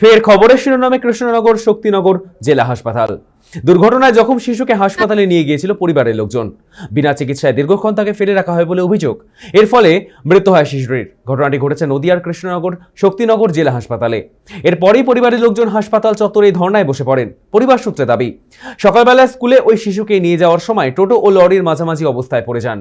ফের খবরের শিরোনামে কৃষ্ণনগর শক্তিনগর জেলা হাসপাতাল। দুর্ঘটনায় জখম শিশুকে হাসপাতালে নিয়ে গিয়েছিল পরিবারের লোকজন। বিনা চিকিৎসায় দীর্ঘক্ষণ তাকে ফেলে রাখা হয় বলে অভিযোগ। এর ফলে মৃত্যু হয় শিশুটির। ঘটনাটি ঘটেছে নদিয়ার কৃষ্ণনগর শক্তিনগর জেলা হাসপাতালে। এরপরেই পরিবারের লোকজন হাসপাতাল চত্বরে ধর্নায় বসে পড়েন। পরিবার সূত্রে দাবি, সকালবেলা স্কুলে ওই শিশুকে নিয়ে যাওয়ার সময় টোটো ও লরির মাঝামাঝি অবস্থায় পড়ে যান।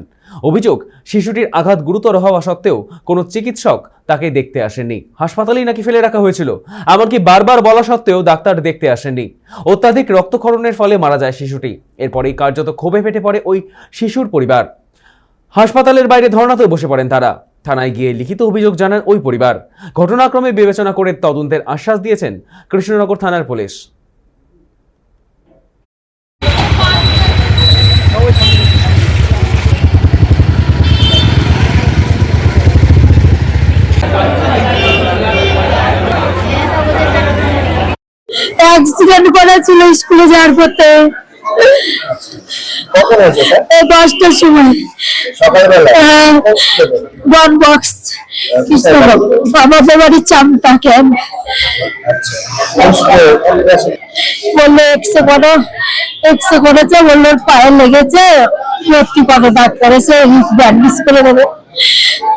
অভিযোগ, শিশুটির আঘাত গুরুতর হওয়া সত্ত্বেও কোনো চিকিৎসক তাকে দেখতে আসেননি। হাসপাতালেই নাকি ফেলে রাখা হয়েছিল। এমনকি বারবার বলা সত্ত্বেও ডাক্তার দেখতে আসেননি। অত্যাধিক রক্তক্ষরণের ফলে মারা যায় শিশুটি। এরপরেই কার্যত ক্ষোভে ফেটে পড়ে ওই শিশুর পরিবার। হাসপাতালের বাইরে ধর্নাতেও বসে পড়েন তারা। থানায় গিয়ে লিখিত অভিযোগ জানান ওই পরিবার। ঘটনাক্রমে বিবেচনা করে তদন্তের আশ্বাস দিয়েছেন কৃষ্ণনগর থানার পুলিশ। অ্যাক্সিডেন্ট করেছিল স্কুলে যাওয়ার পথে। কখন হয়েছে এটা? 10টার সময় সকালবেলা? বন বক্স কৃষ্ণনগর আমাদের বাড়ি চামটা ক্যাম্প। বললো এক্সে করেছে, বললো পায়ে লেগেছে, ভর্তি করে দাগ করেছে, ব্যান্ডেজ করে দেবো।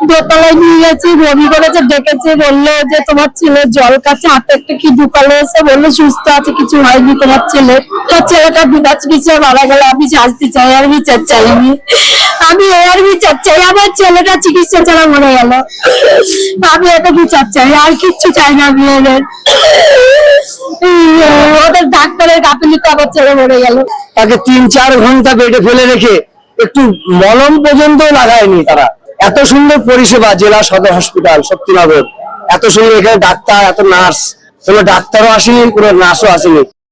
দোতলায় নিয়ে গেছি, বমি করেছে, ডেকেছে, বললো যে তোমার ছেলে জল কাছে হাতে একটা কি ঢুকালো এসে, বললো সুস্থ আছে, কিছু হয়নি তোমার ছেলে। তোর ছেলেটা বিনা চিকিৎসায় মারা গেল, আমি শাস্তি চাই, আর বিচার চাই। আমি এর বিচার চাই, আমার ছেলেটা চিকিৎসা ছাড়া মরে গেল, আমি এটা বিচার চাই, আর কিচ্ছু চাই না। আমি ওদের ডাক্তারের গাফিলতিতে আমার ছেলে মরে গেল। তাকে 3-4 ঘন্টা বেডে ফেলে রেখে একটু মলম পর্যন্ত লাগায়নি তারা। এত সুন্দর পরিষেবা জেলা সদর হসপিটাল শক্তিনগর, এত সুন্দর, এখানে ডাক্তার, এত নার্স, কোনো ডাক্তারও আসেনি, কোনো নার্সও আসেনি।